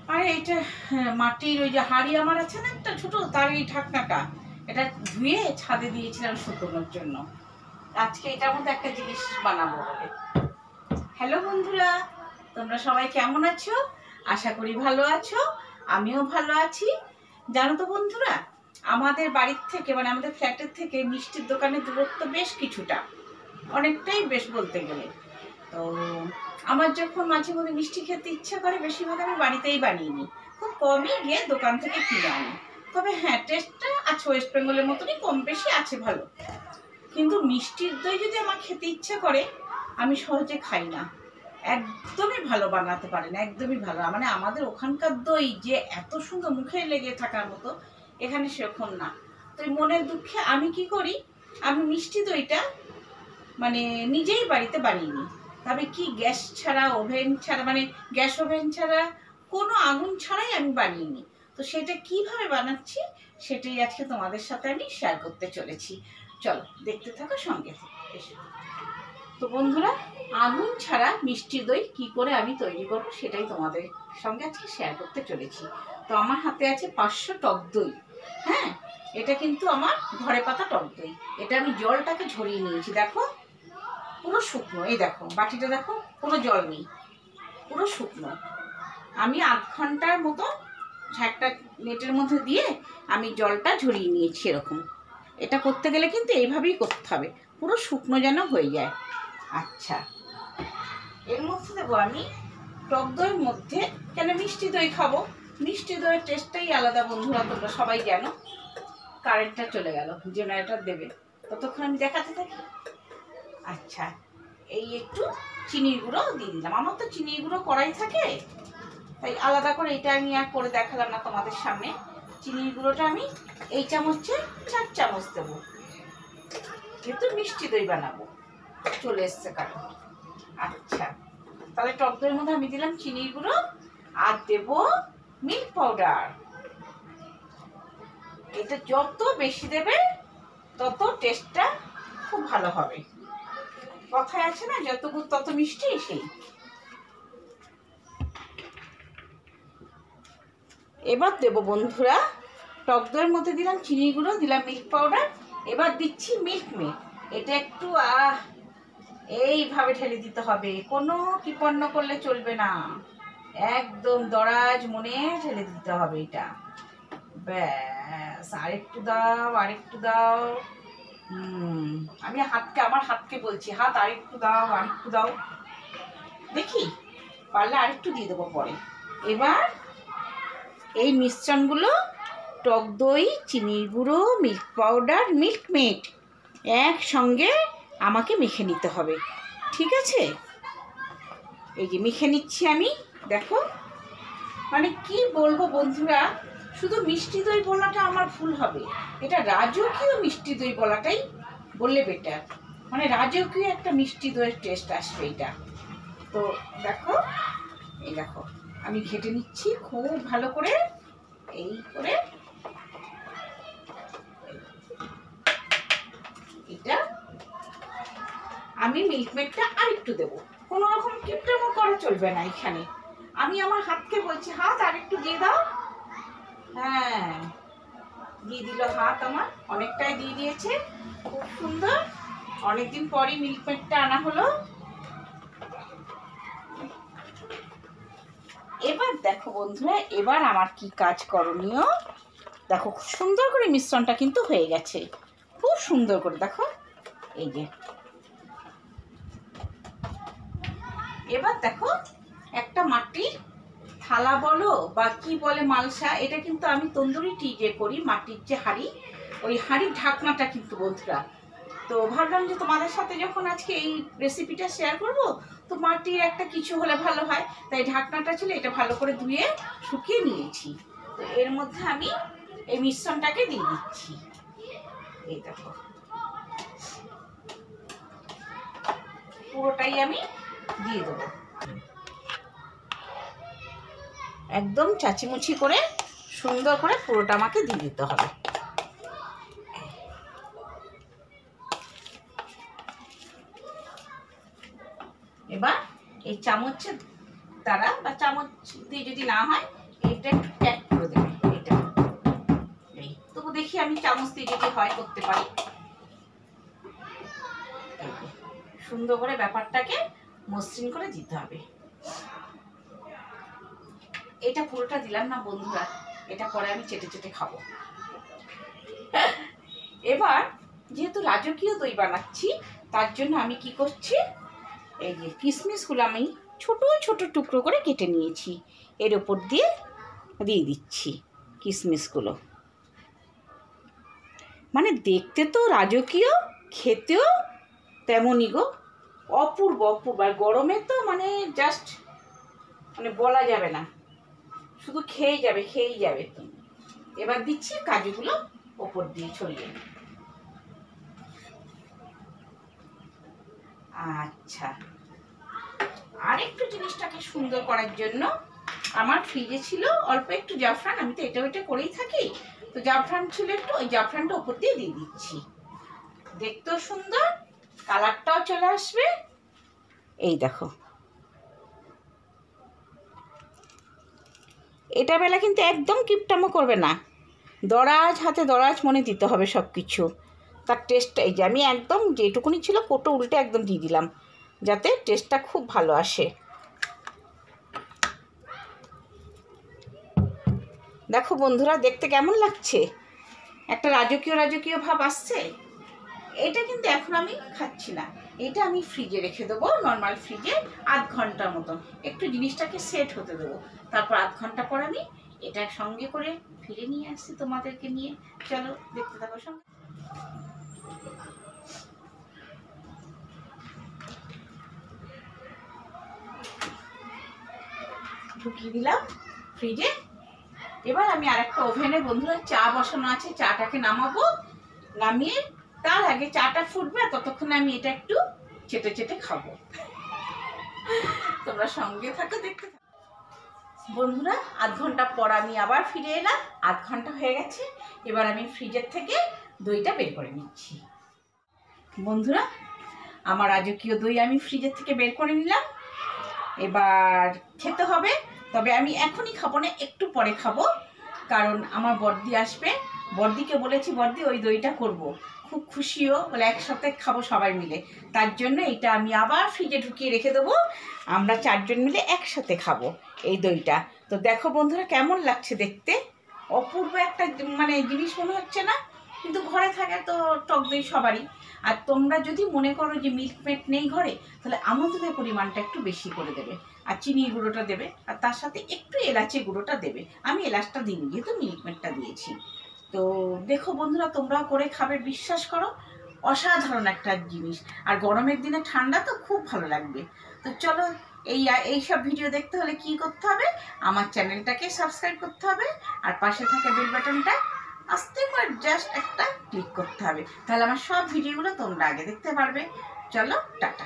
আরে এটা মাটির ওই যে হাঁড়ি আমার আছে না একটা ছোট, তার এই ঢাকনাটা, এটা ধুয়ে ছাদে দিয়েছিলাম শুকোনোর জন্য। আজকে এটার মধ্যে একটা জিনিস বানাবো বলে। হ্যালো বন্ধুরা, তোমরা সবাই কেমন আছো? আশা করি ভালো আছো, আমিও ভালো আছি। জানো তো বন্ধুরা, আমাদের বাড়ির থেকে মানে আমাদের ফ্ল্যাটের থেকে মিষ্টির দোকানের দূরত্ব বেশ কিছুটা, অনেকটাই বেশ বলতে গেলে। তো আমার যখন মাঝে মধ্যে মিষ্টি খেতে ইচ্ছা করে, বেশিরভাগ আমি বাড়িতেই বানিয়ে নিই, খুব কমই গিয়ে দোকান থেকে কিনে আনি। তবে হ্যাঁ, টেস্টটা আছে ওয়েস্ট বেঙ্গলের মতনই, কম বেশি আছে ভালো। কিন্তু মিষ্টির দই যদি আমার খেতে ইচ্ছা করে, আমি সহজে খাই না। একদমই ভালো বানাতে পারে না, একদমই ভালো মানে আমাদের ওখানকার দই যে এত সুন্দর মুখে লেগে থাকার মতো, এখানে সেরকম না। তো এই মনের দুঃখে আমি কি করি, আমি মিষ্টি দইটা মানে নিজেই বাড়িতে বানিয়ে নিই। তবে কি গ্যাস ছাড়া, ওভেন ছাড়া, মানে গ্যাস ওভেন ছাড়া, কোনো আগুন ছাড়াই আমি বানিয়ে নিই। তো সেটা কিভাবে বানাচ্ছি সেটাই আজকে তোমাদের সাথে আমি শেয়ার করতে চলেছি। চলো দেখতে থাকো, সঙ্গে এসো। তো বন্ধুরা, আগুন ছাড়া মিষ্টি দই কি করে আমি তৈরি করবো সেটাই তোমাদের সঙ্গে আজকে শেয়ার করতে চলেছি। তো আমার হাতে আছে 500 টক দই। হ্যাঁ, এটা কিন্তু আমার ঘরে পাতা টক দই। এটা আমি জলটাকে ঝরিয়ে নিয়েছি, দেখো পুরো শুকনো। এই দেখো বাটিটা, দেখো কোনো জল নেই, পুরো শুকনো। আমি আধ ঘন্টার মতো একটা নেটের মধ্যে দিয়ে আমি জলটা ঝরিয়ে নিয়েছি এরকম। এটা করতে গেলে কিন্তু এইভাবেই করতে হবে, পুরো শুকনো যেন হয়ে যায়। আচ্ছা, এর মধ্যে দেবো আমি টক দইয়ের মধ্যে, কেন মিষ্টি দই খাবো, মিষ্টি দইয়ের টেস্টটাই আলাদা বন্ধুরা, তোমরা সবাই জানো। কারেন্টটা চলে গেল, জেনারেটর দেবে, ততক্ষণ আমি দেখাতে থাকি। আচ্ছা, এই একটু চিনির গুঁড়ো দিয়ে দিলাম। আমার তো চিনির গুঁড়ো কড়াই থাকে, তাই আলাদা করে এটা আমি আর করে দেখালাম না তোমাদের সামনে। চিনির গুঁড়োটা আমি এই চামচে 4 চামচ দেবো, যেহেতু মিষ্টি দই বানাবো। চলে এসছে কারণ। আচ্ছা, তাহলে টক দইয়ের মধ্যে আমি দিলাম চিনির গুঁড়ো, আর দেব মিল্ক পাউডার। এটা যত বেশি দেবে তত টেস্টটা খুব ভালো হবে। কথায় আছে না, যত গুড় তত মিষ্টি, সেই। এবার দেব বন্ধুরা, টক দইয়ের মধ্যে দিলাম চিনি গুঁড়ো, দিলাম মিল্ক পাউডার, এবার দিচ্ছি মিল্ক মেড। এটা একটু এইভাবে ঢেলে দিতে হবে, কোনো কৃপণ্য করলে চলবে না, একদম দরাজ মনে ঢেলে দিতে হবে এটা। ব্যাস, আরেকটু দাও, আরেকটু দাও। আমি আমার হাতকে বলছি, হাত আরেকটু দাও, আরেকটু দাও। দেখি পারলে আরেকটু দিয়ে দেবো পরে। এবার এই মিশ্রণগুলো, টক দই, চিনির গুঁড়ো, মিল্ক পাউডার, মিল্ক মেড, একসঙ্গে আমাকে মেখে নিতে হবে। ঠিক আছে, এই যে মেখে নিচ্ছি আমি, দেখো। মানে কি বলবো বন্ধুরা, শুধু মিষ্টি দই বলাটা আমার ভুল হবে, এটা রাজকীয় মিষ্টি দই বলাটাই বললে বেটার। মানে রাজকীয় একটা মিষ্টি দইয়ের টেস্ট আসবে এটা। তো দেখো, এই দেখো আমি ঘেটে নিচ্ছি খুব ভালো করে, এই করে। এটা আমি মিল্কমেডটা আর একটু দেবো, কোনো রকম কিপটামো করা চলবে না এখানে। আমি আমার হাতকে বলছি, হাত আর একটু দিয়ে দাও। হ্যাঁ, দিয়ে দিল হাত, আমার অনেকটাই দিয়ে দিয়েছে, খুব সুন্দর। অনেকদিন পরই মিল্কমেডটা আনা হলো। এবার দেখো বন্ধুরা, এবার আমার কি কাজ করণীয়, দেখো খুব সুন্দর করে মিশ্রণটা কিন্তু হয়ে গেছে, খুব সুন্দর করে দেখো। এই যে এবার দেখো, একটা মাটির থালা বলো বা কি বলে মালসা, এটা কিন্তু আমি তন্দুরি যে করি, মাটির যে হাঁড়ি, ওই হাঁড়ির ঢাকনাটা কিন্তু বন্ধুরা। তো ভাবলাম যে তোমাদের সাথে যখন আজকে এই রেসিপিটা শেয়ার করব, তো মাটির একটা কিছু হলে ভালো হয়, তাই ঢাকনাটা ছিল, এটা ভালো করে ধুয়ে শুকিয়ে নিয়েছি। তো এর মধ্যে আমি এই মিশ্রণটাকে দিয়ে দিচ্ছি। এই দেখো পুরোটাই আমি দিয়ে দেবো, একদম চাচিমুচি করে সুন্দর করে পুরোটা আমাকে দিয়ে দিতে হবে। এবার এই চামচের দ্বারা বা চামচ দিয়ে যদি না হয়, এটা একটু ট্যাপ করে দেবে এটা। এই তবু দেখি আমি চামচ দিয়ে যদি হয় করতে পারি। সুন্দর করে ব্যাপারটাকে মসৃণ করে দিতে হবে। এটা পুরোটা দিলাম না বন্ধুরা, এটা পরে আমি চেটে চেটে খাবো। এবার যেহেতু রাজকীয় দই বানাচ্ছি তার জন্য আমি কি করছি, এই যে কিশমিশগুলো আমি ছোট ছোট টুকরো করে কেটে নিয়েছি, এর ওপর দিয়ে দিচ্ছি কিশমিশগুলো। মানে দেখতে তো রাজকীয়, খেতেও তেমনই গো, অপূর্ব অপূর্ব। আর গরমে তো মানে জাস্ট মানে বলা যাবে না, শুধু খেয়েই যাবে তুমি। এবার দিচ্ছি কাজুগুলো ওপর দিয়ে ছড়িয়ে। আচ্ছা, আরেকটু জিনিসটাকে সুন্দর করার জন্য আমার ফ্রিজে ছিল অল্প একটু জাফরান, আমি তো এটা ওইটা করেই থাকি, তো জাফরান ছিল একটু, ওই জাফরানটা ওপর দিয়ে দিয়ে দিচ্ছি। দেখতেও সুন্দর, কালারটাও চলে আসবে। এই দেখো, এটা বেলা কিন্তু একদম কিপটামো করবে না, দরাজ হাতে দরাজ মনে দিতে হবে সব কিছু। তার টেস্টটা, এই যে আমি একদম যেটুকুনি ছিল কোটো উল্টে একদম দিয়ে দিলাম, যাতে টেস্টটা খুব ভালো আসে। দেখো বন্ধুরা, দেখতে কেমন লাগছে, একটা রাজকীয় রাজকীয় ভাব আসছে। এটা কিন্তু এখন আমি খাচ্ছি না, এটা আমি ফ্রিজে রেখে দেবো, নর্মাল ফ্রিজে আধ ঘন্টার মতন, একটু জিনিসটাকে সেট হতে দেবো। তারপর আধ ঘন্টা পর আমি এটা সঙ্গে করে ফিরে নিয়ে আসছি তোমাদেরকে নিয়ে। চলো দেখতে থাকো সঙ্গে। ঢুকিয়ে দিলাম ফ্রিজে। এবার আমি আরেকটা ওভেনে বন্ধুরা চা বসানো আছে, চাটাকে নামাবো, নামিয়ে তার আগে চাটা ফুটবে, ততক্ষণে আমি এটা একটু চেটে চেটে খাবো। তোমরা সঙ্গে থাকো, দেখতে থাকো বন্ধুরা। আধ ঘন্টা পর আমি আবার ফিরে এলাম, আধ ঘন্টা হয়ে গেছে। এবার আমি ফ্রিজের থেকে দইটা বের করে নিচ্ছি। বন্ধুরা, আমার রাজকীয় দই আমি ফ্রিজের থেকে বের করে নিলাম। এবার খেতে হবে, তবে আমি এখনই খাবো না, একটু পরে খাবো, কারণ আমার বড়দি আসবে। বড়দিকে বলেছি, বড়দি ওই দইটা করব, খুব খুশিও বলে একসাথে খাবো সবাই মিলে, তার জন্য এটা আমি আবার ফ্রিজে ঢুকিয়ে রেখে দেবো, আমরা চারজন মিলে একসাথে খাবো এই দইটা। তো দেখো বন্ধুরা কেমন লাগছে দেখতে, অপূর্ব একটা মানে জিনিস মনে হচ্ছে না? কিন্তু ঘরে থাকে তো টক দই সবারই। আর তোমরা যদি মনে করো যে মিল্কমেড নেই ঘরে, তাহলে আমন্ডের পরিমাণটা একটু বেশি করে দেবে, আর চিনির গুঁড়োটা দেবে, আর তার সাথে একটু এলাচের গুঁড়োটা দেবে। আমি এলাচটা দিইনি, যেহেতু মিল্কমেডটা দিয়েছি। তো দেখো বন্ধুরা, তোমরাও করে খাবে, বিশ্বাস করো অসাধারণ একটা জিনিস। আর গরমের দিনে ঠান্ডা তো খুব ভালো লাগবে। তো চলো, এইসব ভিডিও দেখতে হলে কি করতে হবে, আমার চ্যানেলটাকে সাবস্ক্রাইব করতে হবে, আর পাশে থাকা বেল বাটনটা আস্তে করে জাস্ট একটা ক্লিক করতে হবে, তাহলে আমার সব ভিডিওগুলো তোমরা আগে দেখতে পারবে। চলো টাটা।